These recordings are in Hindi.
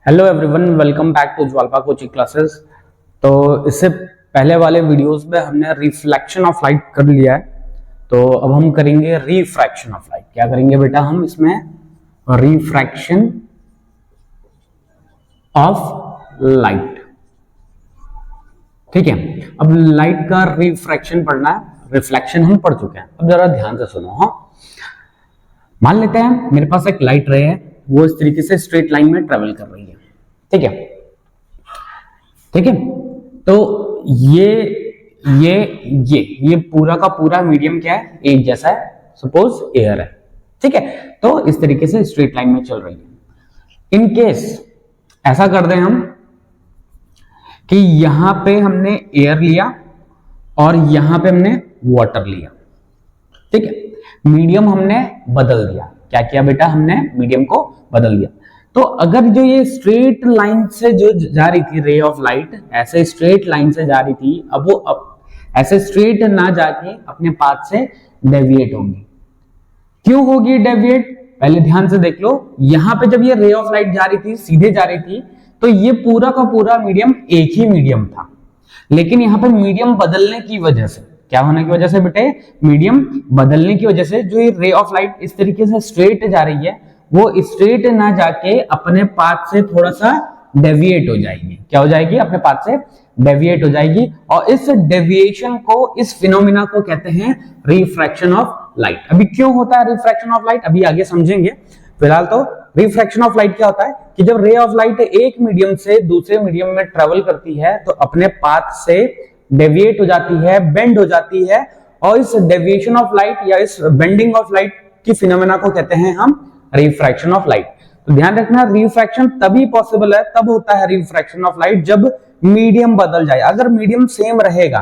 Hello everyone, welcome back to Jwalpa coaching classes. तो इससे पहले वाले वीडियोस में हमने रिफ्लेक्शन ऑफ लाइट कर लिया है, तो अब हम करेंगे रिफ्रैक्शन ऑफ लाइट। क्या करेंगे बेटा हम इसमें? Refraction of light. ठीक है, अब लाइट का रिफ्रैक्शन पढ़ना है, रिफ्लेक्शन हम पढ़ चुके हैं। अब जरा ध्यान से सुनो। हाँ, मान लेते हैं मेरे पास एक लाइट रे है, वो इस तरीके से स्ट्रेट लाइन में ट्रेवल कर रही है। ठीक है, ठीक है। तो ये पूरा का पूरा मीडियम क्या है? एक जैसा है, सपोज एयर है। ठीक है, तो इस तरीके से स्ट्रेट लाइन में चल रही है। इन केस ऐसा कर दें हम कि यहां पे हमने एयर लिया और यहां पे हमने वाटर लिया। ठीक है, मीडियम हमने बदल दिया। क्या किया बेटा? हमने मीडियम को बदल दिया। तो अगर जो ये स्ट्रेट लाइन से जो जा रही थी रे ऑफ लाइट, ऐसे स्ट्रेट लाइन से जा रही थी, अब वो ऐसे स्ट्रेट ना जाके अपने पाथ से डेविएट होगी। क्यों होगी डेविएट? पहले ध्यान से देख लो। यहां पे जब ये रे ऑफ लाइट जा रही थी, सीधे जा रही थी, तो ये पूरा का पूरा मीडियम एक ही मीडियम था। लेकिन यहां पे मीडियम बदलने की वजह से, क्या होने की वजह से बेटे? मीडियम बदलने की वजह से जो ये रे ऑफ लाइट इस तरीके से स्ट्रेट जा रही है, वो स्ट्रेट ना जाके अपने पाथ से थोड़ा सा डेविएट हो जाएगी। क्या हो जाएगी? अपने पाथ से डेविएट हो जाएगी। और इस डेविएशन को, इस फिनोमिना को कहते हैं रिफ्रैक्शन ऑफ लाइट। अभी क्यों होता है रिफ्रैक्शन ऑफ लाइट, अभी आगे समझेंगे। फिलहाल तो रिफ्रैक्शन ऑफ लाइट क्या होता है कि जब रे ऑफ लाइट एक मीडियम से दूसरे मीडियम में ट्रेवल करती है, तो अपने पाथ से डेविएट हो जाती है, बेंड हो जाती है। और इस डेविएशन ऑफ लाइट या इस बेंडिंग ऑफ लाइट की फिनोमेना को कहते हैं हम रिफ्रैक्शन ऑफ लाइट। तो ध्यान रखना, रिफ्रैक्शन तभी पॉसिबल है, तब होता है रिफ्रैक्शन ऑफ लाइट जब मीडियम बदल जाए। अगर मीडियम सेम रहेगा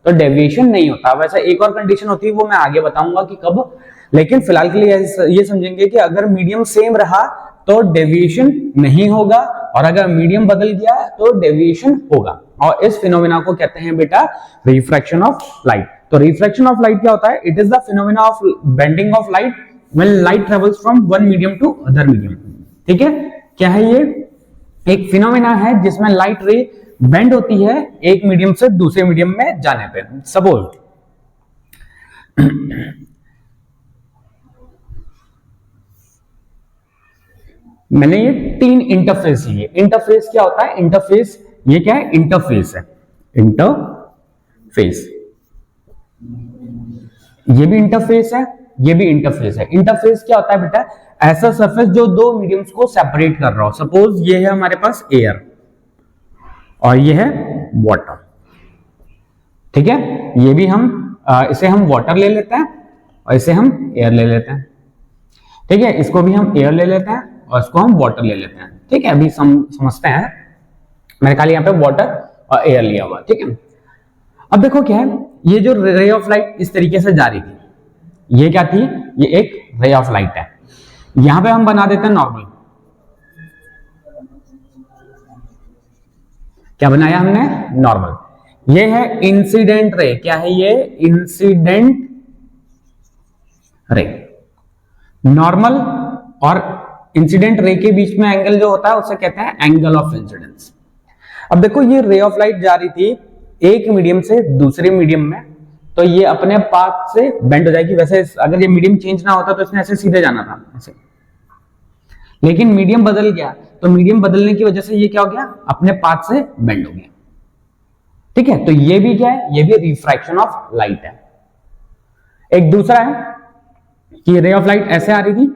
तो डेविएशन नहीं होता। वैसे एक और कंडीशन होती है, वो मैं आगे बताऊंगा कि कब। लेकिन फिलहाल के लिए ये समझेंगे कि अगर मीडियम सेम रहा तो डेविएशन नहीं होगा, और अगर मीडियम बदल गया तो डेविएशन होगा। और इस फिनोमेना को कहते हैं बेटा रिफ्रैक्शन ऑफ लाइट। तो रिफ्रैक्शन ऑफ लाइट क्या होता है? It is the phenomena of bending of light when light travels from one medium to other medium। ठीक है, क्या है ये? एक फिनोमेना है जिसमें लाइट रे बेंड होती है एक मीडियम से दूसरे मीडियम में जाने पे। सपोज मैंने ये 3 इंटरफेस लिए। इंटरफेस क्या होता है? इंटरफेस ये क्या है? इंटरफेस है। इंटरफेस, ये भी इंटरफेस है, ये भी इंटरफेस है। इंटरफेस क्या होता है बेटा? ऐसा सरफेस जो दो मीडियम्स को सेपरेट कर रहा हो। सपोज ये है हमारे पास एयर और ये है वाटर। ठीक है, ये भी हम इसे हम वाटर ले लेते हैं और इसे हम एयर ले लेते हैं। ठीक है, इसको भी हम एयर ले लेते हैं और इसको हम वाटर ले लेते हैं। ठीक है, अभी समझते हैं। मैंने खाली यहाँ पे वाटर और एयर लिया हुआ। ठीक है, अब देखो क्या है, ये जो रे ऑफ लाइट इस तरीके से जा रही थी, ये क्या थी? ये एक रे ऑफ लाइट है। यहां पे हम बना देते हैं नॉर्मल। क्या बनाया हमने? नॉर्मल। ये है इंसिडेंट रे। क्या है ये? Incident ray. नॉर्मल और इंसिडेंट रे के बीच में एंगल जो होता है उसे कहते हैं एंगल ऑफ इंसिडेंस। अब देखो, ये रे ऑफ लाइट जा रही थी एक मीडियम से दूसरे मीडियम में, तो ये अपने पाथ से बेंड हो जाएगी। वैसे अगर ये मीडियम चेंज ना होता तो इसने ऐसे सीधे जाना था ऐसे, लेकिन मीडियम बदल गया, तो मीडियम बदलने की वजह से ये क्या हो गया? अपने पाथ से बेंड हो गया। ठीक है, तो ये भी क्या है? ये भी रिफ्रैक्शन ऑफ लाइट है। एक दूसरा है कि रे ऑफ लाइट ऐसे आ रही थी,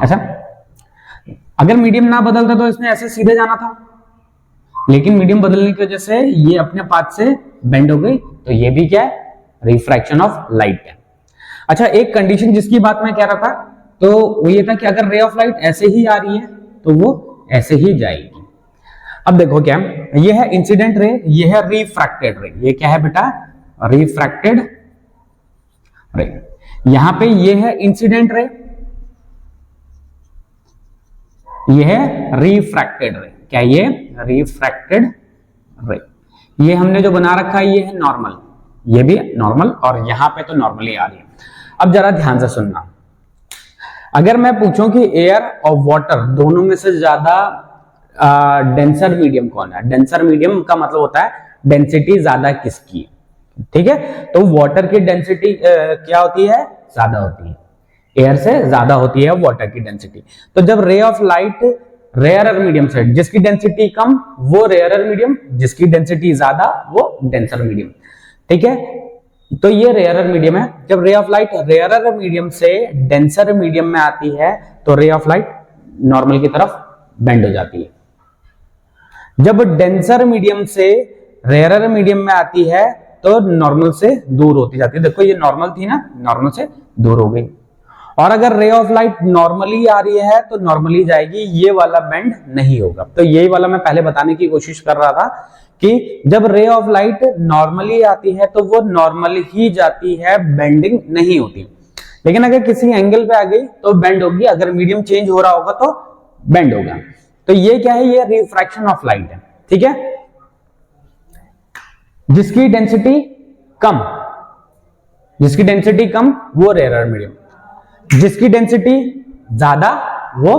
ऐसा। अगर मीडियम ना बदलता तो इसने ऐसे सीधे जाना था, लेकिन मीडियम बदलने की वजह से ये अपने पाथ से बेंड हो गई, तो ये भी क्या है? रिफ्रैक्शन ऑफ लाइट है। अच्छा, एक कंडीशन जिसकी बात मैं कह रहा था, तो वो ये था कि अगर रे ऑफ लाइट ऐसे ही आ रही है तो वो ऐसे ही जाएगी। अब देखो क्या, ये है इंसिडेंट रे, ये है रिफ्रैक्टेड रे। ये क्या है बेटा? रिफ्रैक्टेड रे। यहां पे ये है इंसिडेंट रे, ये है रिफ्रैक्टेड रे। क्या ये? रिफ्रैक्टेड रे। ये हमने जो बना रखा है ये है नॉर्मल, ये भी नॉर्मल, और यहां पे तो नॉर्मली आ रही है। अब जरा ध्यान से सुनना, अगर मैं पूछूं कि एयर और वाटर दोनों में से ज्यादा डेंसर मीडियम कौन है, डेंसर मीडियम का मतलब होता है डेंसिटी ज्यादा किसकी है, ठीक है। तो वाटर की डेंसिटी क्या होती है, ज्यादा होती है, एयर से ज्यादा होती है वाटर की डेंसिटी। तो जब ray of light rarer medium से, जिसकी डेंसिटी कम वो रेयरर मीडियम, जिसकी डेंसिटी ज्यादा वो डेंसर मीडियम, ठीक है। तो ये रेयरर मीडियम है। जब ray of light rarer medium से डेंसर मीडियम में आती है तो रे ऑफ लाइट नॉर्मल की तरफ बेंड हो जाती है। जब डेंसर मीडियम से रेयरर मीडियम में आती है तो नॉर्मल से दूर होती जाती है। देखो ये नॉर्मल थी ना, नॉर्मल से दूर हो गई। और अगर रे ऑफ लाइट नॉर्मली आ रही है तो नॉर्मली जाएगी, ये वाला बेंड नहीं होगा। तो यही वाला मैं पहले बताने की कोशिश कर रहा था कि जब रे ऑफ लाइट नॉर्मली आती है तो वो नॉर्मली ही जाती है, बेंडिंग नहीं होती। लेकिन अगर किसी एंगल पे आ गई तो बेंड होगी, अगर मीडियम चेंज हो रहा होगा तो बेंड होगा। तो ये क्या है, ये रिफ्रैक्शन ऑफ लाइट है, ठीक है। जिसकी डेंसिटी कम, जिसकी डेंसिटी कम वो रेयरर मीडियम, जिसकी डेंसिटी ज्यादा वो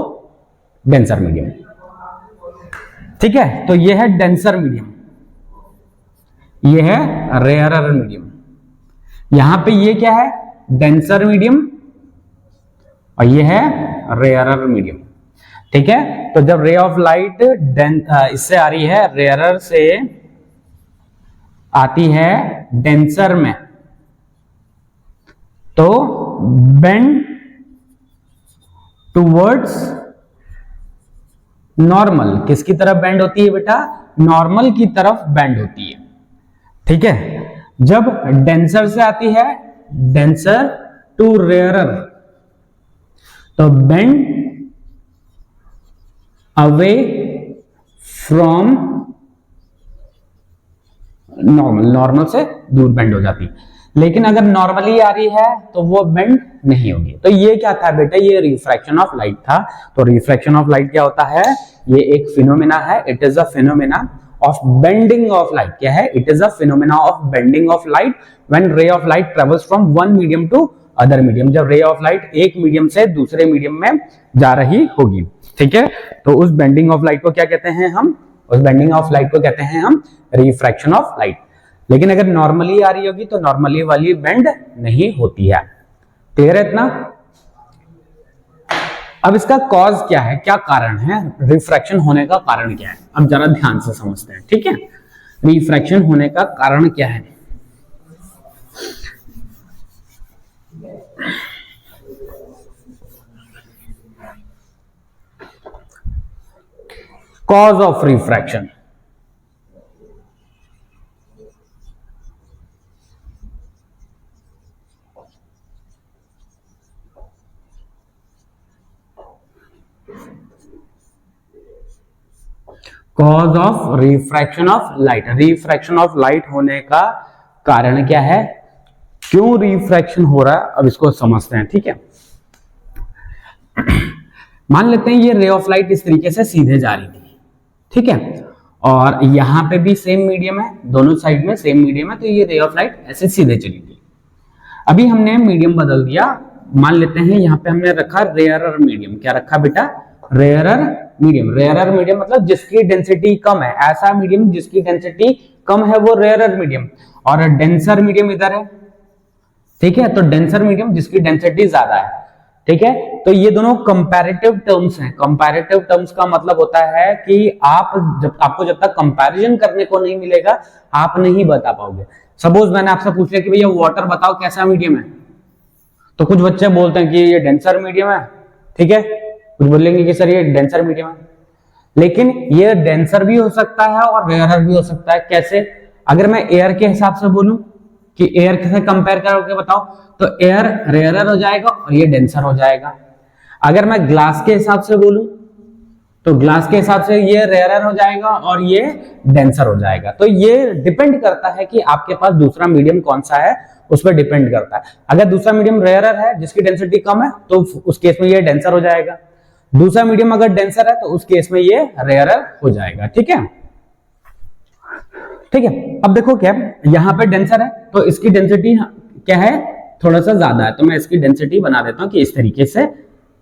डेंसर मीडियम, ठीक है। तो ये है डेंसर मीडियम, ये है रेयरर मीडियम। यहां पे ये क्या है, डेंसर मीडियम और ये है रेयरर मीडियम, ठीक है। तो जब रे ऑफ लाइट इससे आ रही है, रेयरर से आती है डेंसर में, तो बेंड टूवर्ड्स नॉर्मल, किसकी तरफ बेंड होती है बेटा, नॉर्मल की तरफ बेंड होती है, ठीक है। जब डेंसर से आती है, डेंसर टू रेयरर, तो bend away from normal, normal से दूर बेंड हो जाती है। लेकिन अगर नॉर्मली आ रही है तो वो बेंड नहीं होगी। तो ये क्या था बेटा, ये रिफ्रैक्शन ऑफ लाइट था। तो रिफ्रैक्शन ऑफ लाइट क्या होता है, ये एक फिनोमेना है, it is a phenomena of bending of light. क्या है, it is a phenomena of bending of light when ray of light travels from one medium to other medium. जब रे ऑफ लाइट एक मीडियम से दूसरे मीडियम में जा रही होगी, ठीक है। तो उस बेंडिंग ऑफ लाइट को क्या कहते हैं हम, उस बेंडिंग ऑफ लाइट को कहते हैं हम रिफ्रैक्शन ऑफ लाइट। लेकिन अगर नॉर्मली आ रही होगी तो नॉर्मली वाली बेंड नहीं होती है। क्लियर है इतना। अब इसका कॉज क्या है, क्या कारण है, रिफ्रैक्शन होने का कारण क्या है, अब जरा ध्यान से समझते हैं, ठीक है। रिफ्रैक्शन होने का कारण क्या है, cause of refraction. Cause of refraction of light, refraction of light होने का कारण क्या है, क्यों रिफ्रैक्शन हो रहा है, अब इसको समझते हैं, ठीक है। मान लेते हैं ये रे ऑफ लाइट इस तरीके से सीधे जा रही थी, ठीक है, और यहां पे भी सेम मीडियम है, दोनों साइड में सेम मीडियम है, तो ये रे ऑफ लाइट ऐसे सीधे चली थी। अभी हमने मीडियम बदल दिया, मान लेते हैं यहां पे हमने रखा रेयरर मीडियम। क्या रखा बेटा, रेयरर मीडियम। रेयरर मीडियम मतलब जिसकी डेंसिटी कम है, ऐसा मीडियम जिसकी डेंसिटी कम है वो रेयरर मीडियम, और डेंसर मीडियम इधर है, ठीक है। तो डेंसर मीडियम जिसकी डेंसिटी ज्यादा है, ठीक है। तो ये दोनों कंपैरेटिव टर्म्स हैं। कंपैरेटिव टर्म्स का मतलब होता है कि आपको जब तक कंपैरिजन करने को नहीं मिलेगा आप नहीं बता पाओगे। सपोज मैंने आपसे पूछ लिया कि भैया वाटर बताओ कैसा मीडियम है, तो कुछ बच्चे बोलते हैं कि ये डेंसर मीडियम है, ठीक है, कुछ बोलेंगे कि सर ये डेंसर मीडियम है। लेकिन ये डेंसर भी हो सकता है और रेयरर भी हो सकता है। कैसे, अगर मैं एयर के हिसाब से बोलूं कि एयर से कंपेयर करके बताओ तो एयर रेयरर हो जाएगा और ये डेंसर हो जाएगा। अगर मैं ग्लास के हिसाब से बोलूं तो ग्लास के हिसाब से ये रेयरर हो जाएगा और ये डेंसर हो जाएगा। तो ये डिपेंड करता है कि आपके पास दूसरा मीडियम कौन सा है, उस पर डिपेंड करता है। अगर दूसरा मीडियम रेयरर है जिसकी डेंसिटी कम है तो उस केस में ये डेंसर हो जाएगा। दूसरा मीडियम अगर डेंसर है तो उस केस में ये रेयरर हो जाएगा, ठीक है, ठीक है। अब देखो क्या यहां पे डेंसर है तो इसकी डेंसिटी क्या है, थोड़ा सा ज्यादा है, तो मैं इसकी डेंसिटी बना देता हूं कि इस तरीके से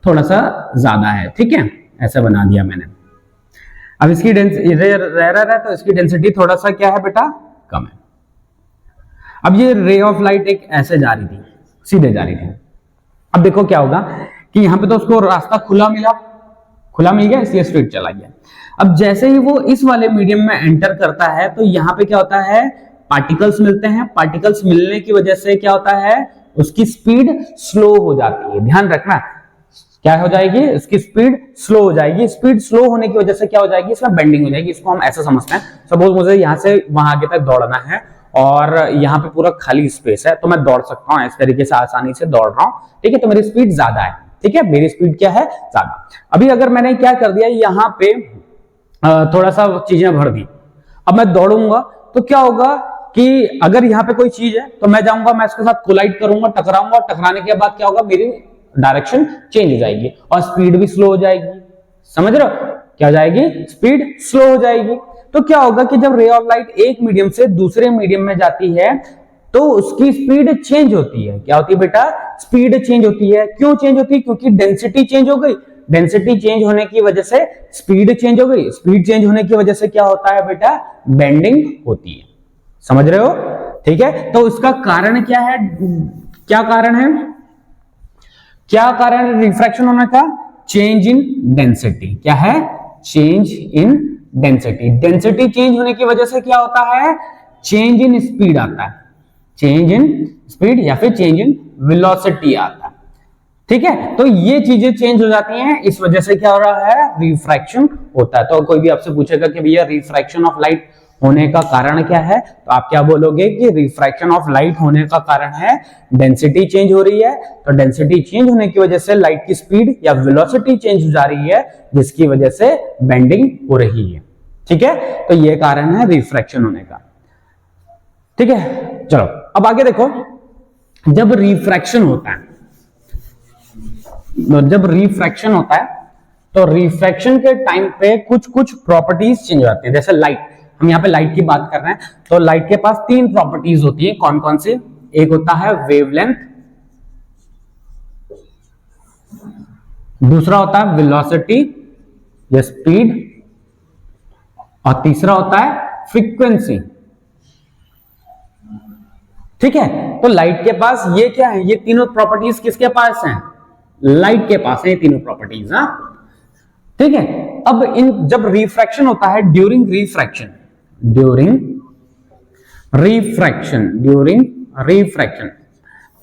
थोड़ा सा ज्यादा है, ठीक है, ऐसा बना दिया मैंने। अब इसकी रेयर है तो इसकी डेंसिटी थोड़ा सा क्या है बेटा, कम है। अब ये रे ऑफ लाइट एक ऐसे जा रही थी, सीधे जा रही थी। अब देखो क्या होगा कि यहां पे तो उसको रास्ता खुला मिल गया, इसलिए स्ट्रेट चला गया। अब जैसे ही वो इस वाले मीडियम में एंटर करता है तो यहाँ पे क्या होता है, पार्टिकल्स मिलते हैं। पार्टिकल्स मिलने की वजह से क्या होता है, उसकी स्पीड स्लो हो जाती है। ध्यान रखना, क्या हो जाएगी, इसकी स्पीड स्लो हो जाएगी। स्पीड स्लो होने की वजह से क्या हो जाएगी, इसमें बेंडिंग हो जाएगी। इसको हम ऐसा समझते हैं, सपोज मुझे यहां से वहां आगे तक दौड़ना है और यहाँ पे पूरा खाली स्पेस है, तो मैं दौड़ सकता हूँ इस तरीके से, आसानी से दौड़ रहा हूँ, ठीक है। तो मेरी स्पीड ज्यादा है, ठीक है, मेरी स्पीड क्या है, ज्यादा। अभी अगर मैंने क्या कर दिया, यहाँ पे थोड़ा सा चीजें भर दी, अब मैं दौड़ूंगा तो क्या होगा कि अगर यहाँ पे कोई चीज है तो मैं जाऊंगा, मैं इसके साथ कोलाइड करूंगा, टकराऊंगा, टकराने के बाद क्या होगा, मेरी डायरेक्शन चेंज हो जाएगी और स्पीड भी स्लो हो जाएगी। समझ रहे हो, क्या हो जाएगी, स्पीड स्लो हो जाएगी। तो क्या होगा कि जब रे ऑफ लाइट एक मीडियम से दूसरे मीडियम में जाती है तो उसकी स्पीड चेंज होती है। क्या होती है बेटा, स्पीड चेंज होती है। क्यों चेंज होती है, क्योंकि डेंसिटी चेंज हो गई। डेंसिटी चेंज होने की वजह से स्पीड चेंज हो गई। स्पीड चेंज होने की वजह से क्या होता है बेटा, बेंडिंग होती है। समझ रहे हो, ठीक है। तो इसका कारण क्या है, क्या कारण है, क्या कारण है रिफ्रैक्शन होने का, चेंज इन डेंसिटी। क्या है, change in density. Density change होने की वजह से क्या होता है, चेंज इन स्पीड आता है। चेंज इन स्पीड या फिर चेंज इन वेलोसिटी आता है, ठीक है। तो ये चीजें चेंज हो जाती हैं, इस वजह से क्या हो रहा है, रिफ्रैक्शन होता है। तो कोई भी आपसे पूछेगा कि भैया रिफ्रैक्शन ऑफ लाइट होने का कारण क्या है, तो आप क्या बोलोगे कि रिफ्रैक्शन ऑफ लाइट होने का कारण है डेंसिटी चेंज हो रही है। तो डेंसिटी चेंज होने की वजह से लाइट की स्पीड या वेलोसिटी चेंज हो जा रही है, जिसकी वजह से बेंडिंग हो रही है, ठीक है। तो ये कारण है रिफ्रैक्शन होने का, ठीक है। चलो अब आगे देखो, जब रिफ्रैक्शन होता है, तो रिफ्रैक्शन के टाइम पे कुछ कुछ प्रॉपर्टीज चेंज हो जाती है। जैसे लाइट, हम यहाँ पे लाइट की बात कर रहे हैं, तो लाइट के पास तीन प्रॉपर्टीज होती है। कौन कौन सी, एक होता है वेवलेंथ, दूसरा होता है वेलोसिटी या स्पीड, और तीसरा होता है फ्रीक्वेंसी, ठीक है। तो लाइट के पास ये क्या है, ये तीनों प्रॉपर्टीज किसके पास हैं, लाइट के पास है ये तीनों प्रॉपर्टीज, हाँ, ठीक है। अब इन जब रिफ्रैक्शन होता है, ड्यूरिंग रिफ्रैक्शन,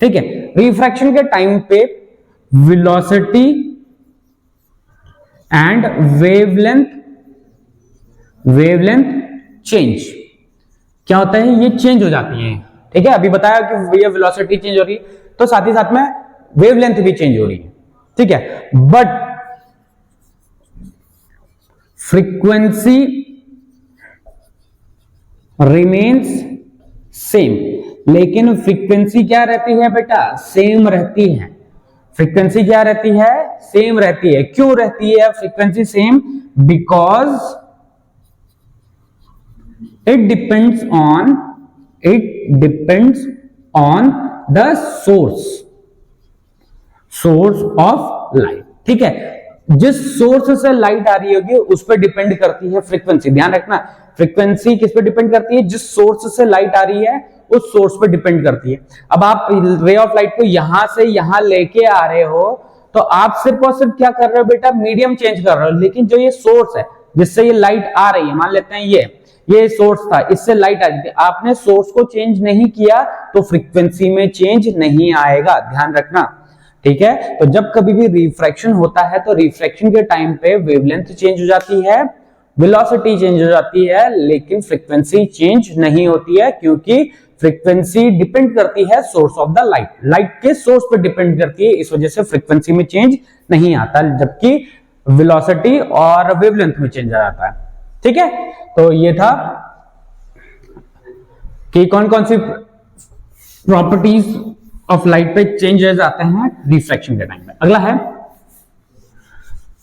ठीक है, रिफ्रैक्शन के टाइम पे वेलोसिटी एंड वेवलेंथ चेंज क्या होता है, ये चेंज हो जाती है, ठीक है। अभी बताया कि भैया वेलोसिटी चेंज हो रही है, तो साथ ही साथ में वेवलेंथ भी चेंज हो रही है, ठीक है। बट फ्रीक्वेंसी रिमेन्स सेम, लेकिन फ्रीक्वेंसी क्या रहती है बेटा, सेम रहती है। फ्रीक्वेंसी क्या रहती है, सेम रहती है। क्यों रहती है frequency same, because it depends on the source of light, ठीक है। जिस सोर्स से लाइट आ रही होगी उस पर डिपेंड करती है फ्रीक्वेंसी। ध्यान रखना, फ्रीक्वेंसी किस पे डिपेंड करती है, जिस सोर्स से लाइट आ रही है उस सोर्स पे डिपेंड करती है। अब आप रे ऑफ लाइट को यहां से यहां लेके आ रहे हो, तो आप सिर्फ और सिर्फ क्या कर रहे हो बेटा, मीडियम चेंज कर रहे हो। लेकिन जो ये सोर्स है जिससे ये लाइट आ रही है, मान लेते हैं ये सोर्स था, इससे लाइट आ रही थी, आपने सोर्स को चेंज नहीं किया तो फ्रीक्वेंसी में चेंज नहीं आएगा। ध्यान रखना, ठीक है। तो जब कभी भी रिफ्रैक्शन होता है तो रिफ्रैक्शन के टाइम पे वेवलेंथ चेंज हो जाती है, वेलोसिटी चेंज हो जाती है, लेकिन फ्रीक्वेंसी चेंज नहीं होती है, क्योंकि फ्रीक्वेंसी डिपेंड करती है source of the light, light के सोर्स पे डिपेंड करती है। इस वजह से फ्रीक्वेंसी में चेंज नहीं आता, जबकि वेलोसिटी और वेवलेंथ में चेंज आ जाता है, ठीक है। तो ये था कि कौन कौन सी प्रॉपर्टीज ऑफ लाइट पे चेंजेस आते हैं रिफ्रैक्शन के टाइम पे। अगला है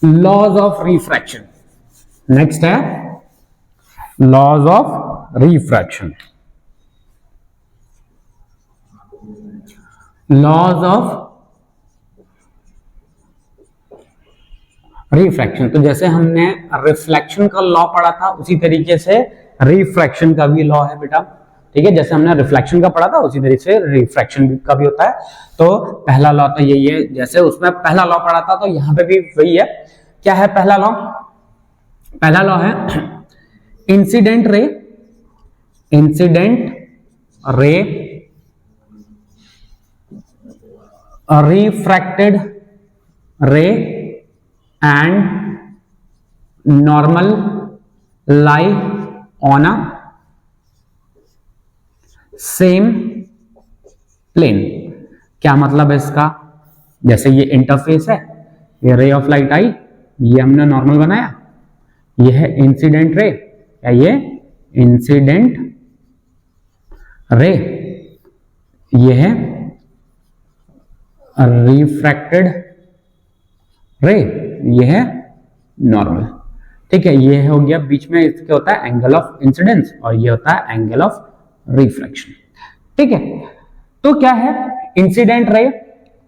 लॉज ऑफ रिफ्रैक्शन। नेक्स्ट है laws of refraction. Laws of refraction. तो जैसे हमने रिफ्लेक्शन का लॉ पढ़ा था उसी तरीके से रिफ्रैक्शन का भी लॉ है बेटा, ठीक है। जैसे हमने रिफ्लेक्शन का पढ़ा था उसी तरीके से रिफ्रैक्शन का भी होता है। तो पहला लॉ तो यही है, जैसे उसमें पहला लॉ पढ़ा था तो यहाँ पे भी वही है। क्या है पहला लॉ? पहला लॉ है इंसिडेंट रे रिफ्रैक्टेड रे and normal lie on a same plane। क्या मतलब है इसका? जैसे ये इंटरफेस है, ये रे ऑफ लाइट आई, ये हमने नॉर्मल बनाया, ये है इंसिडेंट रे, क्या ये इंसिडेंट रे, ये है रिफ्रैक्टेड रे, ये है नॉर्मल, ठीक है। ये हो गया, बीच में इसके होता है एंगल ऑफ इंसिडेंस और ये होता है एंगल ऑफ रिफ्रैक्शन, ठीक है। तो क्या है इंसिडेंट रे,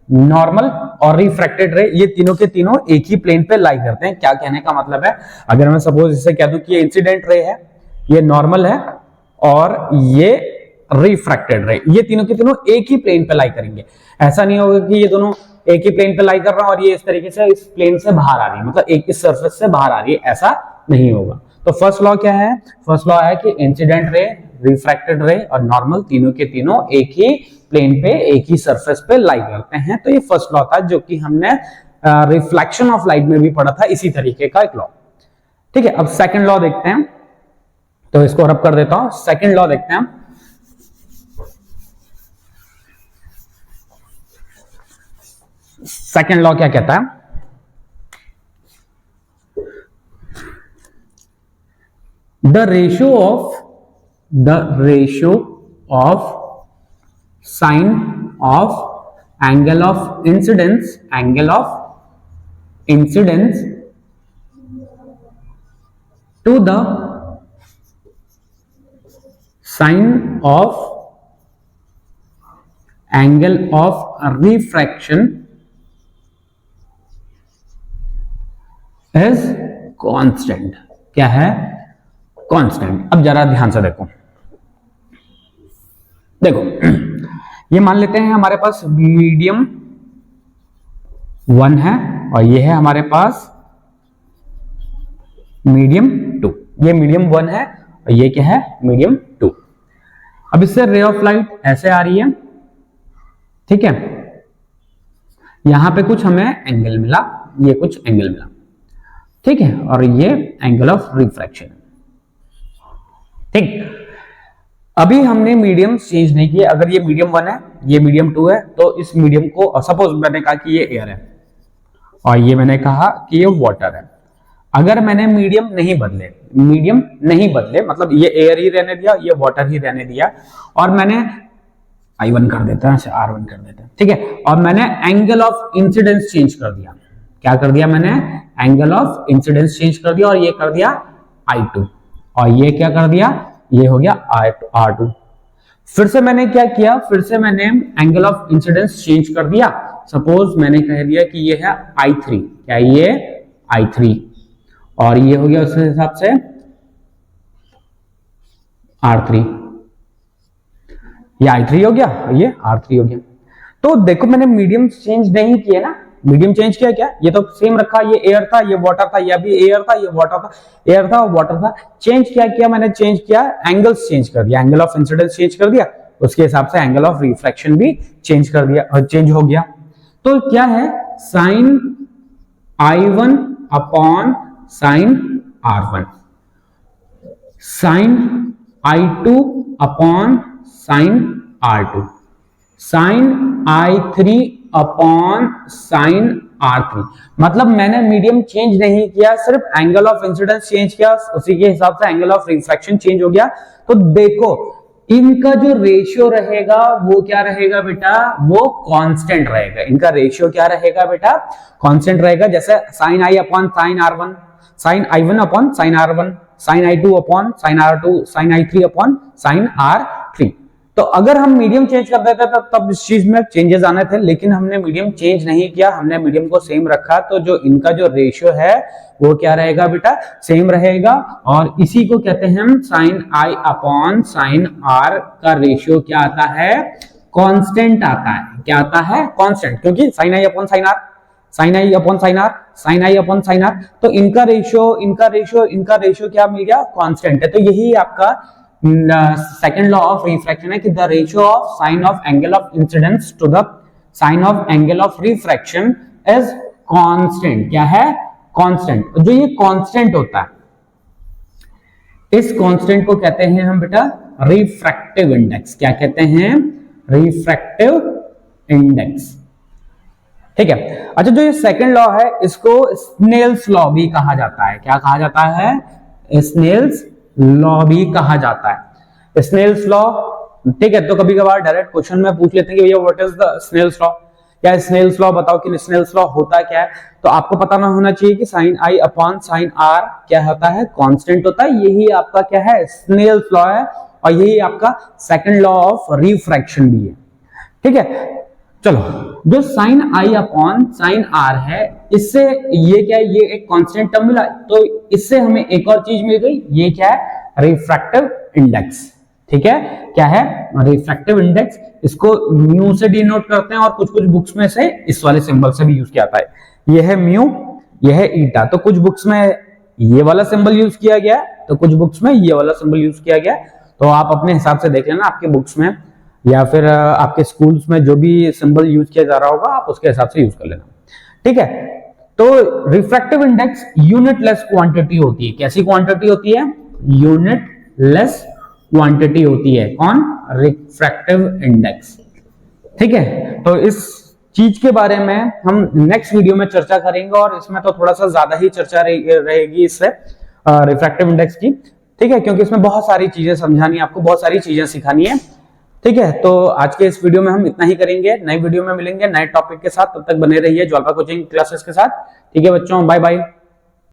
नॉर्मल और रिफ्रैक्टेड रे, ये तीनों के तीनों एक ही प्लेन पे लाई करते हैं। क्या कहने का मतलब है? अगर मैं सपोज इसे कह दूं कि ये इंसिडेंट रे है, ये नॉर्मल है और ये रिफ्रैक्टेड रे, ये तीनों के तीनों एक ही प्लेन पे लाई करेंगे। ऐसा नहीं होगा कि ये दोनों एक ही प्लेन पे लाई कर रहा हूं और ये इस तरीके से इस प्लेन से बाहर आ रही है, मतलब एक इस सरफेस से बाहर आ रही है, ऐसा नहीं होगा। तो फर्स्ट लॉ क्या है? फर्स्ट लॉ है कि इंसिडेंट रे, रिफ्रैक्टेड रे और नॉर्मल तीनों के तीनों एक ही प्लेन पे एक ही सरफेस पे लाई करते हैं। तो ये फर्स्ट लॉ था जो कि हमने रिफ्लेक्शन ऑफ लाइट में भी पढ़ा था, इसी तरीके का एक लॉ, ठीक है। अब सेकंड लॉ देखते हैं, तो इसको रब कर देता हूं। सेकंड लॉ देखते हैं। सेकंड लॉ क्या कहता है? The ratio of sine of angle of incidence to the sine of angle of refraction is constant. क्या है? कांस्टेंट। अब जरा ध्यान से देखो, ये मान लेते हैं हमारे पास मीडियम 1 है और ये है हमारे पास मीडियम 2। ये मीडियम 1 है और ये क्या है? मीडियम 2। अब इससे रे ऑफ लाइट ऐसे आ रही है, ठीक है। यहां पे कुछ हमें एंगल मिला, ये कुछ एंगल मिला, ठीक है, और ये एंगल ऑफ रिफ्रैक्शन, ठीक। अभी हमने मीडियम चेंज नहीं किया। अगर ये मीडियम 1 है, ये मीडियम 2 है, तो इस मीडियम को, सपोज मैंने कहा कि ये एयर है और ये मैंने कहा कि ये वाटर है। अगर मैंने मीडियम नहीं बदले, मतलब ये एयर ही रहने दिया, ये वाटर ही रहने दिया, और मैंने I1 कर देता है, R1 कर देता है, ठीक है, और मैंने एंगल ऑफ इंसिडेंस चेंज कर दिया। क्या कर दिया मैंने? एंगल ऑफ इंसिडेंस चेंज कर दिया और ये कर दिया I2, और ये क्या कर दिया? ये हो गया R2। फिर से मैंने क्या किया? फिर से मैंने एंगल ऑफ इंसिडेंस चेंज कर दिया। सपोज मैंने कह दिया कि ये है I3, क्या ये I3, और ये हो गया उस हिसाब से R3, ये I3 हो गया, ये R3 हो गया। तो देखो मैंने मीडियम चेंज नहीं किया ना, मीडियम चेंज किया क्या? ये तो सेम रखा, ये एयर था, ये वाटर था, ये भी एयर था, ये वाटर था, एयर था और वाटर था। चेंज क्या किया मैंने? चेंज किया, एंगल्स चेंज कर दिया, एंगल ऑफ इंसिडेंस चेंज कर दिया, उसके हिसाब से एंगल ऑफ रिफ्रैक्शन भी चेंज कर दिया और चेंज हो गया। तो क्या है? Sine I1 upon sine R1, sine I2 upon sine R2, sine I3 upon sine R3। मतलब मैंने मीडियम चेंज नहीं किया, सिर्फ एंगल ऑफ इंसिडेंस चेंज किया, उसी के हिसाब से एंगल ऑफ रिफ्रैक्शन चेंज हो गया। तो देखो इनका जो रेशियो रहेगा वो क्या रहेगा बेटा? वो कांस्टेंट रहेगा। इनका रेशियो क्या रहेगा बेटा? कांस्टेंट रहेगा। जैसे sine I upon sine R1, sine I1 upon sine R1, sine I2 upon sine R2, sine I3 upon sine R3, तो अगर हम मीडियम चेंज कर देते तब इस चीज में चेंजेस आने थे, लेकिन हमने मीडियम चेंज नहीं किया, हमने मीडियम को सेम रखा, तो जो इनका जो रेशियो है वो क्या रहेगा बेटा, सेम रहेगा। और इसी को कहते हैं हम sine I upon sine R का रेशियो क्या आता है, कांस्टेंट आता है। क्या आता है, कांस्टेंट, क्योंकि sine I upon sine R, sine I upon sine R, sine I upon sine R, तो इनका रेशियो क्या मिल गया, कांस्टेंट है। तो यही आपका सेकंड लॉ ऑफ रिफ्रैक्शन है कि the ratio of sine of angle of incidence to the sine of angle of refraction is constant. क्या है, कांस्टेंट। जो ये कांस्टेंट होता है, इस कांस्टेंट को कहते हैं हम बेटा रिफ्रैक्टिव इंडेक्स। क्या कहते हैं, रिफ्रैक्टिव इंडेक्स। ठीक है। अच्छा, जो ये सेकंड लॉ है इसको स्नेल्स लॉ भी कहा जाता है। क्या कहा जाता है, स्नेल्स लॉ भी कहा जाता है। स्नेल्स लॉ, ठीक है। तो कभी कभार डायरेक्ट क्वेश्चन में पूछ लेते हैं कि भैया what is the Snell's law, क्या स्नेल्स लॉ बताओ कि स्नेल्स लॉ होता क्या है। तो आपको पता ना होना चाहिए कि sine I upon sine R क्या होता है, कांस्टेंट होता है। यही आपका क्या है, स्नेल्स लॉ है, और यही आपका सेकंड लॉ ऑफ रिफ्रैक्शन भी है। ठीक है। चलो, जो sine I upon sine R है, इससे ये क्या है, ये एक कांस्टेंट टर्म मिला, तो इससे हमें एक और चीज मिल गई, ये क्या है, रिफ्रैक्टिव इंडेक्स। ठीक है, क्या है, रिफ्रैक्टिव इंडेक्स। इसको म्यू से डिनोट करते हैं, और कुछ कुछ बुक्स में से इस वाले सिंबल से भी यूज किया जाता है। ये है म्यू, ये है ईटा। तो कुछ बुक्स में ये वाला सिंबल यूज किया गया, तो कुछ बुक्स में ये वाला सिंबल यूज किया गया। तो आप अपने हिसाब से देख लेना, आपके बुक्स में या फिर आपके स्कूल्स में जो भी सिंबल यूज किया जा रहा होगा, आप उसके हिसाब से यूज कर लेना। ठीक है। तो रिफ्रैक्टिव इंडेक्स यूनिटलेस क्वांटिटी होती है। कैसी क्वांटिटी होती है, यूनिटलेस क्वांटिटी होती है। कौन, रिफ्रैक्टिव इंडेक्स। ठीक है। तो इस चीज के बारे में हम नेक्स्ट वीडियो में चर्चा करेंगे, और इसमें तो थोड़ा सा ज्यादा ही चर्चा रहेगी इससे रिफ्रैक्टिव इंडेक्स की। ठीक है, क्योंकि इसमें बहुत सारी चीजें समझानी है आपको, बहुत सारी चीजें सिखानी है। ठीक है। तो आज के इस वीडियो में हम इतना ही करेंगे, नई वीडियो में मिलेंगे नए टॉपिक के साथ। तब तक बने रहिए ज्वालपा कोचिंग क्लासेस के साथ। ठीक है बच्चों, बाय बाय।